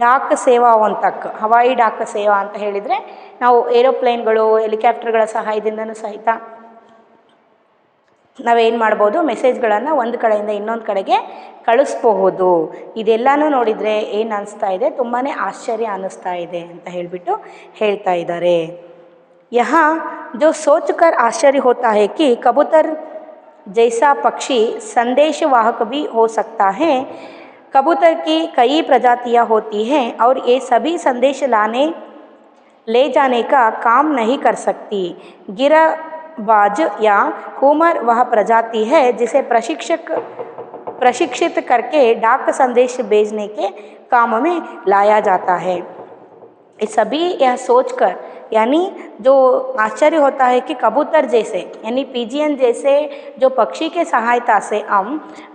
डाक ಸೇವಾವನ್ ತಕ್ ಹವಾಯಿ ಡಾಕ್ ಸೇವಾ ಅಂತ ಹೇಳಿದರೆ ನಾವು ಏರೋಪ್ಲೇನ್ಗಳು ಹೆಲಿಕಾಪ್ಟರ್ಗಳ ಸಹಾಯದಿಂದನೂ ಸಹಿತ ನಾವೇನು ಮಾಡ್ಬೋದು, ಮೆಸೇಜ್ಗಳನ್ನು ಒಂದು ಕಡೆಯಿಂದ ಇನ್ನೊಂದು ಕಡೆಗೆ ಕಳಿಸ್ಬಹುದು. ಇದೆಲ್ಲನೂ ನೋಡಿದರೆ ಏನು ಅನಿಸ್ತಾ ಇದೆ, ತುಂಬಾ ಆಶ್ಚರ್ಯ ಅನ್ನಿಸ್ತಾ ಇದೆ ಅಂತ ಹೇಳಿಬಿಟ್ಟು ಹೇಳ್ತಾ ಇದ್ದಾರೆ. यहाँ जो सोचकर आश्चर्य होता है कि कबूतर जैसा पक्षी संदेशवाहक भी हो सकता है. कबूतर की कई प्रजातियां होती हैं और ये सभी संदेश ले जाने का काम नहीं कर सकती. गिरबाज या हुमर वह प्रजाति है जिसे प्रशिक्षित करके डाक संदेश भेजने के काम में लाया जाता है. ये सभी यह सोचकर यानी जो आश्चर्य होता है कि कबूतर जैसे यानी पिजियन जैसे जो पक्षी के सहायता से हम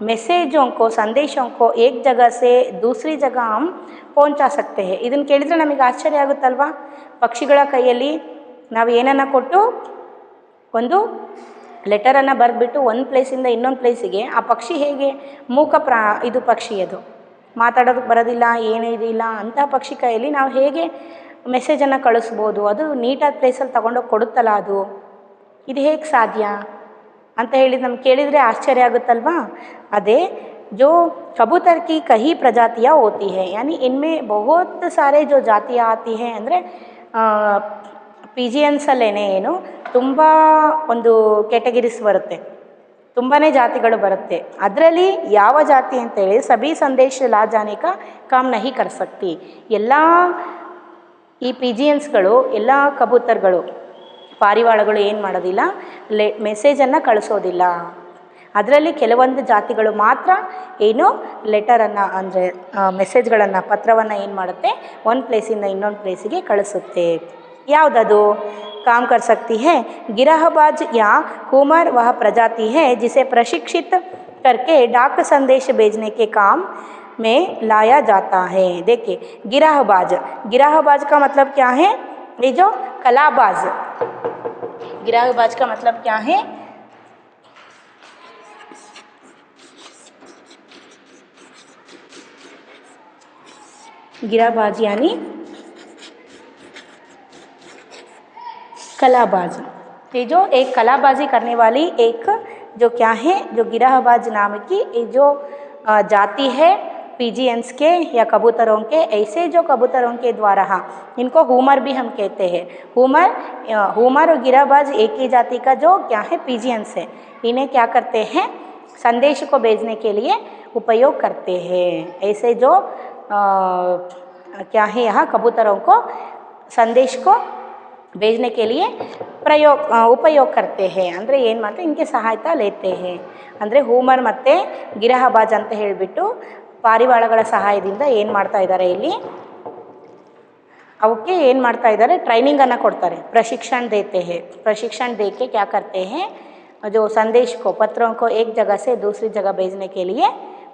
मैसेजों को संदेशों को एक जगह से दूसरी जगह हम पहुंचा सकते हैं. ಇದನ್ನು ಕೇಳಿದರೆ ನಮಗೆ ಆಶ್ಚರ್ಯ ಆಗುತ್ತಲ್ವಾ? ಪಕ್ಷಿಗಳ ಕೈಯಲ್ಲಿ ನಾವು ಏನನ್ನು ಕೊಟ್ಟು ಒಂದು ಲೆಟರನ್ನು ಬರೆದ್ಬಿಟ್ಟು ಒಂದು ಪ್ಲೇಸಿಂದ ಇನ್ನೊಂದು ಪ್ಲೇಸಿಗೆ ಆ ಪಕ್ಷಿ ಹೇಗೆ ಇದು ಪಕ್ಷಿ, ಅದು ಮಾತಾಡೋದಕ್ಕೆ ಬರೋದಿಲ್ಲ, ಏನೂ ಇದಿಲ್ಲ ಅಂಥ ಪಕ್ಷಿ ಕೈಯಲ್ಲಿ ನಾವು ಹೇಗೆ ಮೆಸೇಜನ್ನು ಕಳಿಸ್ಬೋದು? ಅದು ನೀಟಾದ ಪ್ಲೇಸಲ್ಲಿ ತಗೊಂಡೋಗಿ ಕೊಡುತ್ತಲ್ಲ, ಇದು ಹೇಗೆ ಸಾಧ್ಯ ಅಂತ ಹೇಳಿ ನಮ್ಗೆ ಕೇಳಿದರೆ ಆಶ್ಚರ್ಯ ಆಗುತ್ತಲ್ವಾ? ಅದೇ जो कबूतर की कई प्रजातियाँ होती है यानी इनमें बहुत सारे जो जातियाँ आती हैं ಅಂದರೆ ಪಿಜಿಯನ್ಸಲ್ಲೇನೆ ಏನು ತುಂಬ ಒಂದು ಕ್ಯಾಟಗರೀಸ್ ಬರುತ್ತೆ, ತುಂಬಾ ಜಾತಿಗಳು ಬರುತ್ತೆ. ಅದರಲ್ಲಿ ಯಾವ ಜಾತಿ ಅಂತೇಳಿ ಸಭಿ ಸಂದೇಶ ಲಾ ಜಾನೆ ಕಾ ಕಾಮ್ ನಹಿ ಕರ್ ಸಕ್ತಿ. ಎಲ್ಲ ಈ ಪಿಜಿಯನ್ಸ್ಗಳು, ಎಲ್ಲ ಕಬೂತರ್ಗಳು, ಪಾರಿವಾಳಗಳು ಏನು ಮಾಡೋದಿಲ್ಲ, ಮೆಸೇಜನ್ನು ಕಳಿಸೋದಿಲ್ಲ. ಅದರಲ್ಲಿ ಕೆಲವೊಂದು ಜಾತಿಗಳು ಮಾತ್ರ ಏನು ಲೆಟರನ್ನು ಅಂದರೆ ಮೆಸೇಜ್ಗಳನ್ನು, ಪತ್ರವನ್ನು ಏನು ಮಾಡುತ್ತೆ, ಒಂದು ಪ್ಲೇಸಿಂದ ಇನ್ನೊಂದು ಪ್ಲೇಸಿಗೆ ಕಳಿಸುತ್ತೆ. ಯಾವುದದು? काम कर सकती है. गिरहबाज या हुमर वह प्रजाति है जिसे प्रशिक्षित करके डाक संदेश भेजने के काम में लाया जाता है. देखिए गिरहबाज का मतलब क्या है? ये जो कलाबाज, गिरहबाज का मतलब क्या है? गिरहबाज यानी कलाबाज. ये जो एक कलाबाजी करने वाली एक जो क्या है, जो गिरहबाज नाम की ये जो जाति है पिजियंस के या कबूतरों के, ऐसे जो कबूतरों के द्वारा, हाँ इनको हुमर भी हम कहते हैं. हुमर और गिरहबाज एक ही जाति का जो क्या है पिजियंस है. इन्हें क्या करते हैं? संदेश को भेजने के लिए उपयोग करते हैं. ऐसे जो क्या है यहाँ कबूतरों को संदेश को भेजने के लिए ಉಪಯೋಗ करते हैं. ಅಂದರೆ ಏನು ಮಾಡ್ತಾರೆ, ಇನ್ಕೆ ಸಹಾಯತಾ ಲೇತೆ ಹೇ. ಅಂದರೆ ಹೂಮರ್ ಮತ್ತು ಗಿರಹಬಾಜ್ ಅಂತ ಹೇಳಿಬಿಟ್ಟು ಪಾರಿವಾಳಗಳ ಸಹಾಯದಿಂದ ಏನು ಮಾಡ್ತಾ ಇದ್ದಾರೆ, ಇಲ್ಲಿ ಅವಕ್ಕೆ ಏನು ಮಾಡ್ತಾ ಇದ್ದಾರೆ, ಟ್ರೈನಿಂಗನ್ನು ಕೊಡ್ತಾರೆ. प्रशिक्षण देते हैं. प्रशिक्षण देके क्या करते हैं, जो संदेश को, पत्रों को एक जगह से दूसरी जगह भेजने के लिए,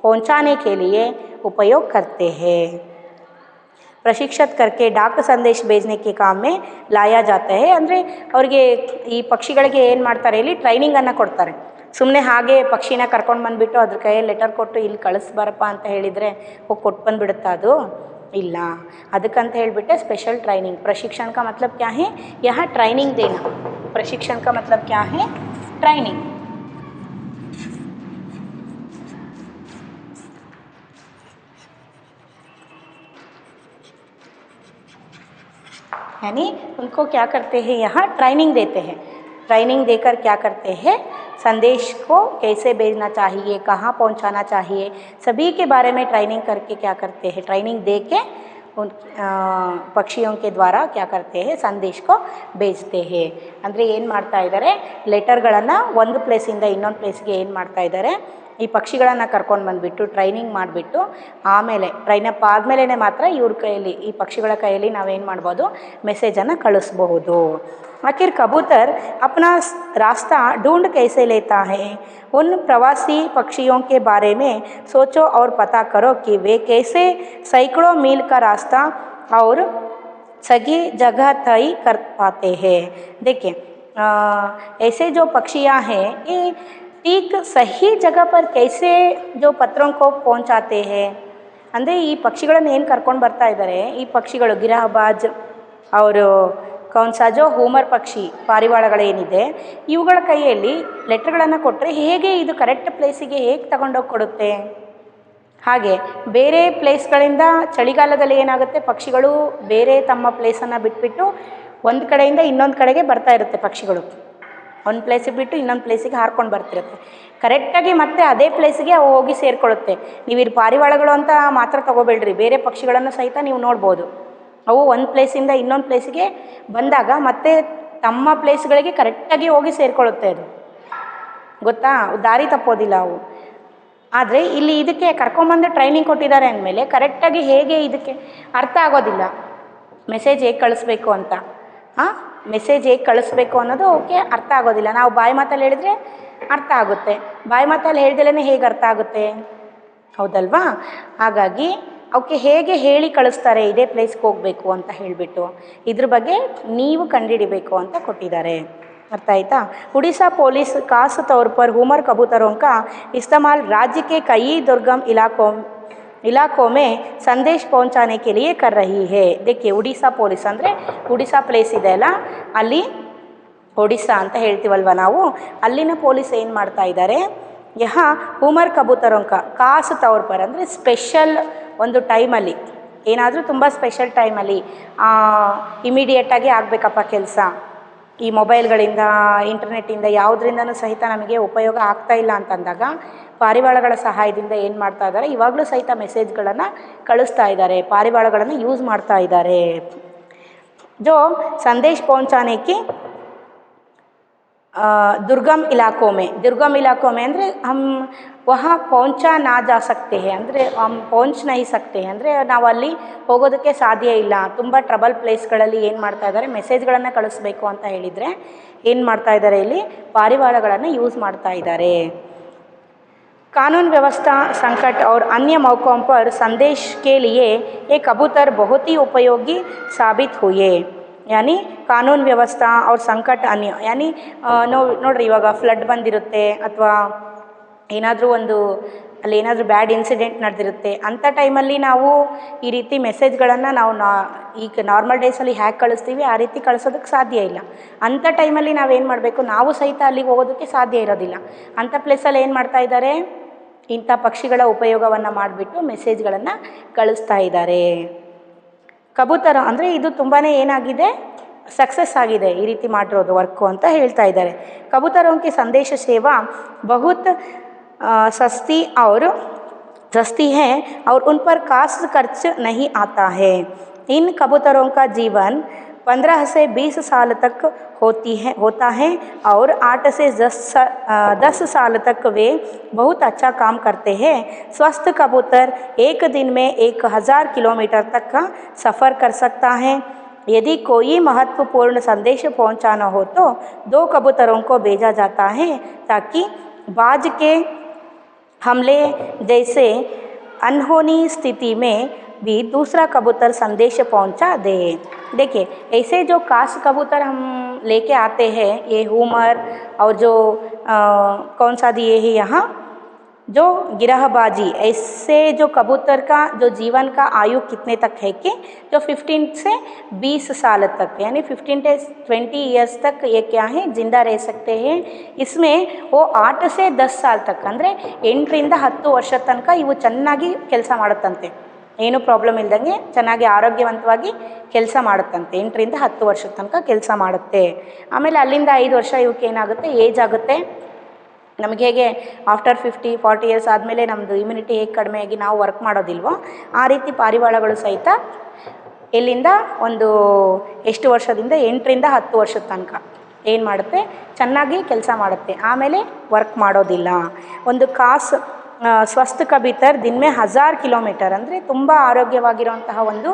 पहुंचाने के लिए उपयोग करते हैं. प्रशिक्षित करके डाक संदेश भेजने के काम में लाया जाता है. ಅಂದರೆ ಅವ್ರಿಗೆ ಈ ಪಕ್ಷಿಗಳಿಗೆ ಏನು ಮಾಡ್ತಾರೆ, ಇಲ್ಲಿ ಟ್ರೈನಿಂಗನ್ನು ಕೊಡ್ತಾರೆ. ಸುಮ್ಮನೆ ಹಾಗೆ ಪಕ್ಷಿನ ಕರ್ಕೊಂಡು ಬಂದುಬಿಟ್ಟು ಅದ್ರ ಕೈಯಲ್ಲಿ ಲೆಟರ್ ಕೊಟ್ಟು ಇಲ್ಲಿ ಕಳಿಸ್ಬಾರಪ್ಪ ಅಂತ ಹೇಳಿದರೆ ಹೋಗಿ ಕೊಟ್ಟು ಬಂದುಬಿಡುತ್ತಾ? ಅದು ಇಲ್ಲ. ಅದಕ್ಕಂತ ಹೇಳಿಬಿಟ್ಟೆ ಸ್ಪೆಷಲ್ ಟ್ರೈನಿಂಗ್. प्रशिक्षण का मतलब क्या है? यहाँ ट्रेनिंग देना. प्रशिक्षण का मतलब क्या है? ट्रेनिंग. यानी उनको क्या करते हैं, यहाँ ट्रेनिंग देते हैं. ट्रेनिंग देकर क्या करते हैं, संदेश को कैसे भेजना चाहिए, कहाँ पहुँचाना चाहिए, सभी के बारे में ट्रेनिंग करके क्या करते हैं, ट्रेनिंग दे के उन पक्षियों के द्वारा क्या करते हैं संदेश को भेजते हैं ಅಂದರೆ ಏನು ಮಾಡ್ತಾ ಇದ್ದಾರೆ ಲೆಟರ್ಗಳನ್ನು ಒಂದು ಪ್ಲೇಸಿಂದ ಇನ್ನೊಂದು ಪ್ಲೇಸ್ಗೆ ಏನು ಮಾಡ್ತಾ ಇದ್ದಾರೆ ಈ ಪಕ್ಷಿಗಳನ್ನು ಕರ್ಕೊಂಡು ಬಂದುಬಿಟ್ಟು ಟ್ರೈನಿಂಗ್ ಮಾಡಿಬಿಟ್ಟು ಆಮೇಲೆ ಟ್ರೈನಪ್ ಆದಮೇಲೆ ಮಾತ್ರ ಇವ್ರ ಕೈಯಲ್ಲಿ ಈ ಪಕ್ಷಿಗಳ ಕೈಯಲ್ಲಿ ನಾವೇನು ಮಾಡ್ಬೋದು ಮೆಸೇಜನ್ನು ಕಳಿಸ್ಬಹುದು आखिर कबूतर अपना रास्ता ढूंढ कैसे लेता है उन प्रवासी पक्षियों के बारे में सोचो और पता करो कि वे कैसे सैकड़ों मील का रास्ता और सही जगह तय कर पाते हैं। देखिए ऐसे जो पक्षियाँ हैं ये ठीक सही जगह पर कैसे जो पत्रों को पहुँचाते हैं ಅಂದರೆ ಈ ಪಕ್ಷಿಗಳನ್ನು ಏನು ಕರ್ಕೊಂಡು ಬರ್ತಾ ಇದ್ದಾರೆ ಈ ಪಕ್ಷಿಗಳು ಗಿರಹಬಾಜ್ ಅವರು ಕೌನ್ಸಾ ಜೋ ಹೂಮರ್ ಪಕ್ಷಿ ಪಾರಿವಾಳಗಳೇನಿದೆ ಇವುಗಳ ಕೈಯಲ್ಲಿ ಲೆಟ್ರ್ಗಳನ್ನು ಕೊಟ್ಟರೆ ಹೇಗೆ ಇದು ಕರೆಕ್ಟ್ ಪ್ಲೇಸಿಗೆ ಹೇಗೆ ತಗೊಂಡೋಗಿ ಕೊಡುತ್ತೆ ಹಾಗೆ ಬೇರೆ ಪ್ಲೇಸ್ಗಳಿಂದ ಚಳಿಗಾಲದಲ್ಲಿ ಏನಾಗುತ್ತೆ ಪಕ್ಷಿಗಳು ಬೇರೆ ತಮ್ಮ ಪ್ಲೇಸನ್ನು ಬಿಟ್ಬಿಟ್ಟು ಒಂದು ಕಡೆಯಿಂದ ಇನ್ನೊಂದು ಕಡೆಗೆ ಬರ್ತಾ ಇರುತ್ತೆ ಪಕ್ಷಿಗಳು ಒಂದು ಪ್ಲೇಸಿಗೆ ಬಿಟ್ಟು ಇನ್ನೊಂದು ಪ್ಲೇಸಿಗೆ ಹಾರ್ಕೊಂಡು ಬರ್ತಿರುತ್ತೆ ಕರೆಕ್ಟಾಗಿ ಮತ್ತೆ ಅದೇ ಪ್ಲೇಸಿಗೆ ಅವು ಹೋಗಿ ಸೇರಿಕೊಳ್ಳುತ್ತೆ ನೀವು ಇದು ಪಾರಿವಾಳಗಳು ಅಂತ ಮಾತ್ರ ತೊಗೋಬೇಡ್ರಿ ಬೇರೆ ಪಕ್ಷಿಗಳನ್ನು ಸಹಿತ ನೀವು ನೋಡ್ಬೋದು ಅವು ಒಂದು ಪ್ಲೇಸಿಂದ ಇನ್ನೊಂದು ಪ್ಲೇಸಿಗೆ ಬಂದಾಗ ಮತ್ತೆ ತಮ್ಮ ಪ್ಲೇಸ್ಗಳಿಗೆ ಕರೆಕ್ಟಾಗಿ ಹೋಗಿ ಸೇರಿಕೊಳ್ಳುತ್ತೆ ಅದು ಗೊತ್ತಾ ದಾರಿ ತಪ್ಪೋದಿಲ್ಲ ಅವು ಆದರೆ ಇಲ್ಲಿ ಇದಕ್ಕೆ ಕರ್ಕೊಂಬಂದು ಟ್ರೈನಿಂಗ್ ಕೊಟ್ಟಿದ್ದಾರೆ ಅಂದಮೇಲೆ ಕರೆಕ್ಟಾಗಿ ಹೇಗೆ ಇದಕ್ಕೆ ಅರ್ಥ ಆಗೋದಿಲ್ಲ ಮೆಸೇಜ್ ಹೇಗೆ ಕಳಿಸ್ಬೇಕು ಅಂತ ಮೆಸೇಜ್ ಹೇಗೆ ಕಳಿಸ್ಬೇಕು ಅನ್ನೋದು ಓಕೆ ಅರ್ಥ ಆಗೋದಿಲ್ಲ ನಾವು ಬಾಯಿ ಮಾತಲ್ಲಿ ಹೇಳಿದರೆ ಅರ್ಥ ಆಗುತ್ತೆ ಬಾಯಿ ಮಾತಲ್ಲಿ ಹೇಳ್ದಲೇ ಹೇಗೆ ಅರ್ಥ ಆಗುತ್ತೆ ಹೌದಲ್ವಾ ಹಾಗಾಗಿ ಅವಕ್ಕೆ ಹೇಗೆ ಹೇಳಿ ಕಳಿಸ್ತಾರೆ ಇದೇ ಪ್ಲೇಸ್ಗೆ ಹೋಗಬೇಕು ಅಂತ ಹೇಳಿಬಿಟ್ಟು ಇದ್ರ ಬಗ್ಗೆ ನೀವು ಕಂಡುಹಿಡಿಬೇಕು ಅಂತ ಕೊಟ್ಟಿದ್ದಾರೆ अर्थ आयता। उड़ीसा पुलिस खास तौर पर हूमर कबूतरों का इस्तेमाल राज्य के कई दुर्गम इलाकों में संदेश पहुंचाने के लिए कर रही है। देखिए उड़ीसा पुलिस ಅಂದರೆ उड़ीसा ಪ್ಲೇಸ್ ಇದೆ ಅಲ್ಲ ಅಲ್ಲಿ ಒಡಿಸ್ಸಾ ಅಂತ ಹೇಳ್ತೀವಲ್ವ ನಾವು ಅಲ್ಲಿನ ಪೊಲೀಸ್ ಏನು ಮಾಡ್ತಾ ಇದ್ದಾರೆ यहाँ हूमर कबूतरों का खास तौर पर ಅಂದರೆ ಸ್ಪೆಷಲ್ ಒಂದು ಟೈಮಲ್ಲಿ ಏನಾದರೂ ತುಂಬ ಸ್ಪೆಷಲ್ ಟೈಮಲ್ಲಿ ಇಮಿಡಿಯೇಟಾಗಿ ಆಗಬೇಕಪ್ಪ ಕೆಲಸ ಈ ಮೊಬೈಲ್ಗಳಿಂದ ಇಂಟರ್ನೆಟ್ಟಿಂದ ಯಾವುದರಿಂದನೂ ಸಹಿತ ನಮಗೆ ಉಪಯೋಗ ಆಗ್ತಾ ಇಲ್ಲ ಅಂತಂದಾಗ ಪಾರಿವಾಳಗಳ ಸಹಾಯದಿಂದ ಏನು ಮಾಡ್ತಾ ಇದ್ದಾರೆ ಇವಾಗಲೂ ಸಹಿತ ಮೆಸೇಜ್ಗಳನ್ನು ಕಳಿಸ್ತಾ ಇದ್ದಾರೆ ಪಾರಿವಾಳಗಳನ್ನು ಯೂಸ್ ಮಾಡ್ತಾ ಇದ್ದಾರೆ जो संदेश पहुंचाने की दुर्गम इलाकों में ಅಂದರೆ हम वहाँ पहुंचा ना जा सकते हैं ಅಂದರೆ हम पहुंच नहीं सकते हैं ಅಂದರೆ ನಾವು ಅಲ್ಲಿ ಹೋಗೋದಕ್ಕೆ ಸಾಧ್ಯ ಇಲ್ಲ ತುಂಬ ಟ್ರಬಲ್ ಪ್ಲೇಸ್ಗಳಲ್ಲಿ ಏನು ಮಾಡ್ತಾ ಇದ್ದಾರೆ ಮೆಸೇಜ್ಗಳನ್ನು ಕಳಿಸ್ಬೇಕು ಅಂತ ಹೇಳಿದರೆ ಏನು ಮಾಡ್ತಾ ಇದ್ದಾರೆ ಇಲ್ಲಿ ಪಾರಿವಾಳಗಳನ್ನು ಯೂಸ್ ಮಾಡ್ತಾ ಇದ್ದಾರೆ। कानून व्यवस्था संकट और अन्य मौक़ों पर संदेश के लिए ये कबूतर बहुत ही उपयोगी साबित हुए। यानी कानून व्यवस्था और संकट अन्य यानी ನೋಡ್ರಿ ಇವಾಗ ಫ್ಲಡ್ ಬಂದಿರುತ್ತೆ ಅಥವಾ ಏನಾದರೂ ಒಂದು ಅಲ್ಲಿ ಏನಾದರೂ ಬ್ಯಾಡ್ ಇನ್ಸಿಡೆಂಟ್ ನಡೆದಿರುತ್ತೆ ಅಂಥ ಟೈಮಲ್ಲಿ ನಾವು ಈ ರೀತಿ ಮೆಸೇಜ್ಗಳನ್ನು ನಾವು ಈಗ ನಾರ್ಮಲ್ ಡೇಸಲ್ಲಿ ಹ್ಯಾಗೆ ಕಳಿಸ್ತೀವಿ ಆ ರೀತಿ ಕಳಿಸೋದಕ್ಕೆ ಸಾಧ್ಯ ಇಲ್ಲ। ಅಂಥ ಟೈಮಲ್ಲಿ ನಾವೇನು ಮಾಡಬೇಕು ನಾವು ಸಹಿತ ಅಲ್ಲಿಗೆ ಹೋಗೋದಕ್ಕೆ ಸಾಧ್ಯ ಇರೋದಿಲ್ಲ। ಅಂಥ ಪ್ಲೇಸಲ್ಲಿ ಏನು ಮಾಡ್ತಾ ಇದ್ದಾರೆ ಇಂಥ ಪಕ್ಷಿಗಳ ಉಪಯೋಗವನ್ನು ಮಾಡಿಬಿಟ್ಟು ಮೆಸೇಜ್ಗಳನ್ನು ಕಳಿಸ್ತಾ ಇದ್ದಾರೆ। ಕಬೂತರ ಅಂದರೆ ಇದು ತುಂಬಾ ಏನಾಗಿದೆ सक्सेस आಗಿದೆ ಈ ರೀತಿ ಮಾಡಿರೋದು ವರ್ಕು ಅಂತ ಹೇಳ್ತಾ ಇದ್ದಾರೆ। कबूतरों की संदेश सेवा बहुत सस्ती है और उन पर खास खर्च नहीं आता है। इन कबूतरों का जीवन 15 से 20 साल तक होता है और 8 से 10 साल तक वे बहुत अच्छा काम करते हैं। स्वस्थ कबूतर एक दिन में 1000 किलोमीटर तक का सफ़र कर सकता है। यदि कोई महत्वपूर्ण संदेश पहुंचाना हो तो 2 कबूतरों को भेजा जाता है ताकि बाज के हमले जैसे अनहोनी स्थिति में भी दूसरा कबूतर संदेश पहुंचा दे। देखिए ऐसे जो खास कबूतर हम लेके आते हैं ये हूमर और जो कौन सा दिए है यहाँ जो गिरहबाजी ऐसे जो कबूतर का जो जीवन का आयु कितने तक है कि जो 15 से 20 साल तक यानी 15 से 20 ईयर्स तक ये क्या है जिंदा रह सकते हैं। इसमें वो 8 से 10 साल तक ಅಂದರೆ 8 ರಿಂದ 10 ವರ್ಷ ತನಕ ಇವು ಚೆನ್ನಾಗಿ ಕೆಲಸ ಮಾಡುತ್ತಂತೆ ಏನು ಪ್ರಾಬ್ಲಮ್ ಇಲ್ದಂಗೆ ಚೆನ್ನಾಗಿ ಆರೋಗ್ಯವಂತವಾಗಿ ಕೆಲಸ ಮಾಡುತ್ತಂತೆ 8 ರಿಂದ 10 ವರ್ಷದ ತನಕ ಕೆಲಸ ಮಾಡುತ್ತೆ। ಆಮೇಲೆ ಅಲ್ಲಿಂದ 5 ವರ್ಷ ಇವಕ್ಕೆ ಏನಾಗುತ್ತೆ ಏಜ್ ಆಗುತ್ತೆ ನಮಗೆ ಹೇಗೆ ಆಫ್ಟರ್ 50-40 ಇಯರ್ಸ್ ಆದಮೇಲೆ ನಮ್ಮದು ಇಮ್ಯುನಿಟಿ ಹೇಗೆ ಕಡಿಮೆ ಆಗಿ ನಾವು ವರ್ಕ್ ಮಾಡೋದಿಲ್ವೋ ಆ ರೀತಿ ಪಾರಿವಾಳಗಳು ಸಹಿತ ಎಲ್ಲಿಂದ ಒಂದು ಎಷ್ಟು ವರ್ಷದಿಂದ 8ರಿಂದ 10 ವರ್ಷದ ತನಕ ಏನು ಮಾಡುತ್ತೆ, ಚೆನ್ನಾಗಿ ಕೆಲಸ ಮಾಡುತ್ತೆ, ಆಮೇಲೆ ವರ್ಕ್ ಮಾಡೋದಿಲ್ಲ. ಒಂದು ಕಾಸ್ ಸ್ವಸ್ಥ ಕಬೂತರ್ ದಿನ ಮೇ 1000 ಕಿಲೋಮೀಟರ್ ಅಂದರೆ ತುಂಬ ಆರೋಗ್ಯವಾಗಿರುವಂತಹ ಒಂದು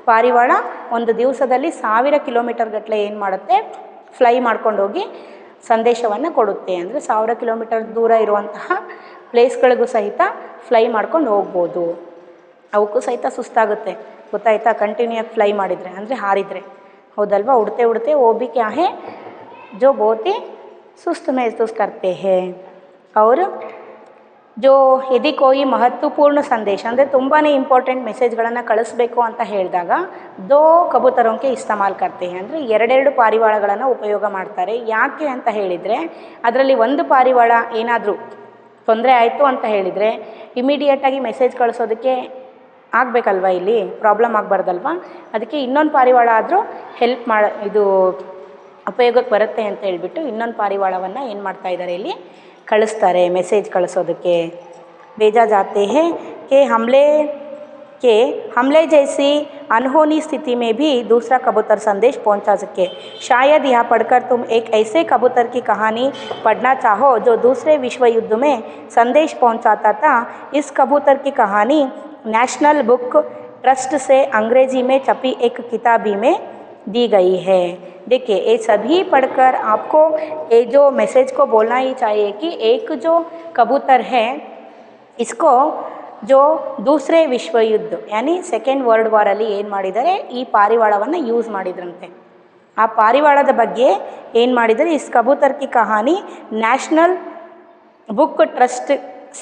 ಪಾರಿವಾಳ ಒಂದು ದಿವಸದಲ್ಲಿ 1000 ಕಿಲೋಮೀಟರ್ ಗಟ್ಟಲೆ ಏನು ಮಾಡುತ್ತೆ, ಫ್ಲೈ ಮಾಡ್ಕೊಂಡು ಹೋಗಿ ಸಂದೇಶವನ್ನು ಕೊಡುತ್ತೆ. ಅಂದರೆ 1000 ಕಿಲೋಮೀಟರ್ ದೂರ ಇರುವಂತಹ ಪ್ಲೇಸ್ಗಳಿಗೂ ಸಹಿತ ಫ್ಲೈ ಮಾಡ್ಕೊಂಡು ಹೋಗ್ಬೋದು. ಅವಕ್ಕೂ ಸಹಿತ ಸುಸ್ತಾಗುತ್ತೆ, ಗೊತ್ತಾಯ್ತಾ, ಕಂಟಿನ್ಯೂ ಆಗಿ ಫ್ಲೈ ಮಾಡಿದರೆ ಅಂದರೆ ಹಾರಿದರೆ, ಹೌದಲ್ವಾ. ಉಡ್ತೆ ಉಡ್ತೆ वो भी क्या है जो बहुत ही सुस्त महसूस करते हैं. और जो यदि कोई महत्वपूर्ण संदेश ಅಂದರೆ ತುಂಬಾ ಇಂಪಾರ್ಟೆಂಟ್ ಮೆಸೇಜ್ಗಳನ್ನು ಕಳಿಸ್ಬೇಕು ಅಂತ ಹೇಳಿದಾಗ 2 ಕಬೂತರೋं के इस्तेमाल करते हैं ಅಂದರೆ 2 ಪಾರಿವಾಳಗಳನ್ನು ಉಪಯೋಗ ಮಾಡ್ತಾರೆ. ಯಾಕೆ ಅಂತ ಹೇಳಿದರೆ ಅದರಲ್ಲಿ ಒಂದು ಪಾರಿವಾಳ ಏನಾದರೂ ತೊಂದರೆ ಆಯಿತು ಅಂತ ಹೇಳಿದರೆ ಇಮಿಡಿಯೇಟಾಗಿ ಮೆಸೇಜ್ ಕಳಿಸೋದಕ್ಕೆ ಆಗಬೇಕಲ್ವ, ಇಲ್ಲಿ ಪ್ರಾಬ್ಲಮ್ ಆಗಬಾರ್ದಲ್ವ. ಅದಕ್ಕೆ ಇನ್ನೊಂದು ಪಾರಿವಾಳ ಆದರೂ ಹೆಲ್ಪ್ ಇದು ಉಪಯೋಗಕ್ಕೆ ಬರುತ್ತೆ ಅಂತ ಹೇಳ್ಬಿಟ್ಟು ಇನ್ನೊಂದು ಪಾರಿವಾಳವನ್ನು ಏನು ಮಾಡ್ತಾ ಇದ್ದಾರೆ, ಇಲ್ಲಿ ಕಳಿಸ್ತಾರೆ ಮೆಸೇಜ್ ಕಳಿಸೋದಕ್ಕೆ. भेजा जाते हैं कि हमले जैसी अनहोनी स्थिति में भी दूसरा कबूतर संदेश पहुंचा सके. शायद यहाँ पढ़कर तुम एक ऐसे कबूतर की कहानी पढ़ना चाहो जो दूसरे विश्व युद्ध में संदेश पहुंचाता था. इस कबूतर की कहानी नेशनल बुक ट्रस्ट से अंग्रेजी में छपी एक किताबी में दी गई है. देखिए ये सभी पढ़कर आपको ये जो मैसेज को बोलना ही चाहिए कि एक जो कबूतर है इसको जो दूसरे विश्व युद्ध यानी सेकेंड वर्ल्ड वाರಲ್ಲಿ ಏನು ಮಾಡಿದ್ದಾರೆ, ಈ ಪಾರಿವಾಳವನ್ನು ಯೂಸ್ ಮಾಡಿದ್ರಂತೆ. ಆ ಪಾರಿವಾಳದ ಬಗ್ಗೆ ಏನು ಮಾಡಿದ್ದಾರೆ, इस कबूतर की कहानी नेशनल बुक ट्रस्ट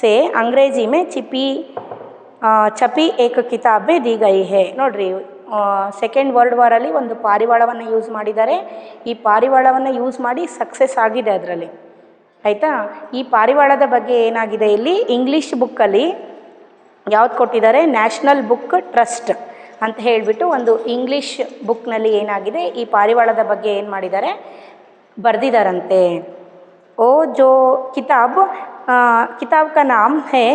से अंग्रेजी में छपी एक किताब में दी गई है. ನೋಡ್ರಿ, ಸೆಕೆಂಡ್ ವರ್ಲ್ಡ್ ವಾರಲ್ಲಿ ಒಂದು ಪಾರಿವಾಳವನ್ನು ಯೂಸ್ ಮಾಡಿದ್ದಾರೆ. ಈ ಪಾರಿವಾಳವನ್ನು ಯೂಸ್ ಮಾಡಿ ಸಕ್ಸಸ್ ಆಗಿದೆ ಅದರಲ್ಲಿ, ಆಯಿತಾ. ಈ ಪಾರಿವಾಳದ ಬಗ್ಗೆ ಏನಾಗಿದೆ, ಇಲ್ಲಿ ಇಂಗ್ಲೀಷ್ ಬುಕ್ಕಲ್ಲಿ ಯಾವ್ದು ಕೊಟ್ಟಿದ್ದಾರೆ, ನ್ಯಾಷನಲ್ ಬುಕ್ ಟ್ರಸ್ಟ್ ಅಂತ ಹೇಳಿಬಿಟ್ಟು ಒಂದು ಇಂಗ್ಲೀಷ್ ಬುಕ್ನಲ್ಲಿ ಏನಾಗಿದೆ, ಈ ಪಾರಿವಾಳದ ಬಗ್ಗೆ ಏನು ಮಾಡಿದ್ದಾರೆ, ಬರೆದಿದ್ದಾರಂತೆ. ಓ ಜೋ किताब का नाम है,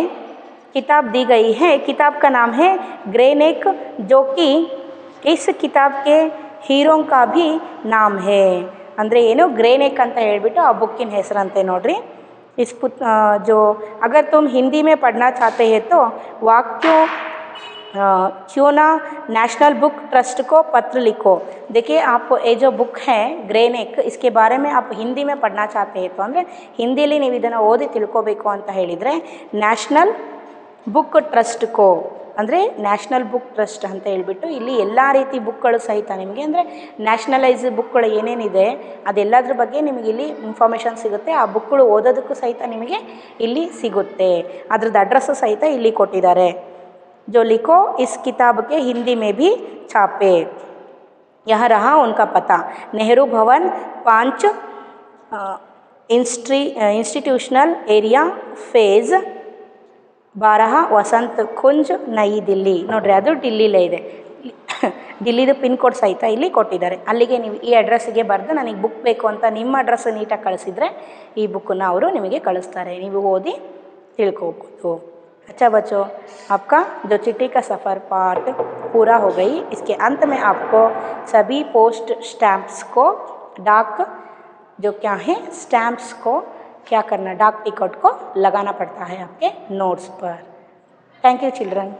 किताब दी गई है, किताब का नाम है ग्रे नेक, जो कि इस किताब के हीरो का भी नाम है. ಅಂದರೆ ಏನು, ग्रे नेक ಅಂತ ಹೇಳ್ಬಿಟ್ಟು ಆ ಬುಕ್ಕಿನ ಹೆಸರಂತೆ. ನೋಡ್ರಿ, इस जो अगर तुम हिंदी में पढ़ना चाहते हैं तो वाक्यों क्यों ना नेशनल बुक ट्रस्ट को पत्र लिखो. देखिए आप ये जो बुक है ग्रे नेक, इसके बारे में आप हिंदी में पढ़ना चाहते हैं तो ಅಂದರೆ ಹಿಂದಿಯಲ್ಲಿ ನೀವು ಇದನ್ನು ಓದಿ ತಿಳ್ಕೋಬೇಕು ಅಂತ ಹೇಳಿದರೆ ನ್ಯಾಷನಲ್ ಬುಕ್ ಟ್ರಸ್ಟ್ ಕೋ ಅಂದರೆ ನ್ಯಾಷನಲ್ ಬುಕ್ ಟ್ರಸ್ಟ್ ಅಂತ ಹೇಳ್ಬಿಟ್ಟು ಇಲ್ಲಿ ಎಲ್ಲ ರೀತಿ ಬುಕ್ಗಳು ಸಹಿತ ನಿಮಗೆ ಅಂದರೆ ನ್ಯಾಷನಲೈಸ್ ಬುಕ್ಗಳು ಏನೇನಿದೆ ಅದೆಲ್ಲದ್ರ ಬಗ್ಗೆ ನಿಮಗೆ ಇಲ್ಲಿ ಇನ್ಫಾರ್ಮೇಷನ್ ಸಿಗುತ್ತೆ. ಆ ಬುಕ್ಗಳು ಓದೋದಕ್ಕೂ ಸಹಿತ ನಿಮಗೆ ಇಲ್ಲಿ ಸಿಗುತ್ತೆ. ಅದ್ರದ್ದು ಅಡ್ರೆಸ್ಸು ಸಹಿತ ಇಲ್ಲಿ ಕೊಟ್ಟಿದ್ದಾರೆ. जो लिखो इस किताब के हिंदी में भी छापे. यह रहा उनका पता, नेहरू भवन 5 इंस्टीट्यूशनल एरिया फेज़ 12 ವಸಂತ ಕುಂಜ್ ನೈ ದಿಲ್ಲಿ. ನೋಡ್ರಿ, ಅದು ಡಿಲ್ಲಿಲೇ ಇದೆ. ಡಿಲ್ಲಿದು ಪಿನ್ ಕೋಡ್ ಸಹಿತ ಇಲ್ಲಿ ಕೊಟ್ಟಿದ್ದಾರೆ. ಅಲ್ಲಿಗೆ ನೀವು ಈ ಅಡ್ರೆಸ್ಸಿಗೆ ಬರೆದು ನನಗೆ ಬುಕ್ ಬೇಕು ಅಂತ ನಿಮ್ಮ ಅಡ್ರೆಸ್ ನೀಟಾಗಿ ಕಳಿಸಿದರೆ ಈ ಬುಕ್ಕನ್ನು ಅವರು ನಿಮಗೆ ಕಳಿಸ್ತಾರೆ, ನೀವು ಓದಿ ತಿಳ್ಕೊಬೋದು. अच्छा बच्चों, आपका जो चिट्ठी का सफ़र पार्ट पूरा हो गई. इसके अंत में आपको सभी पोस्ट स्टैम्प्स को डाक जो क्या है स्टैम्प्स को क्या करना, डाक टिकट को लगाना पड़ता है आपके नोट्स पर. Thank you children.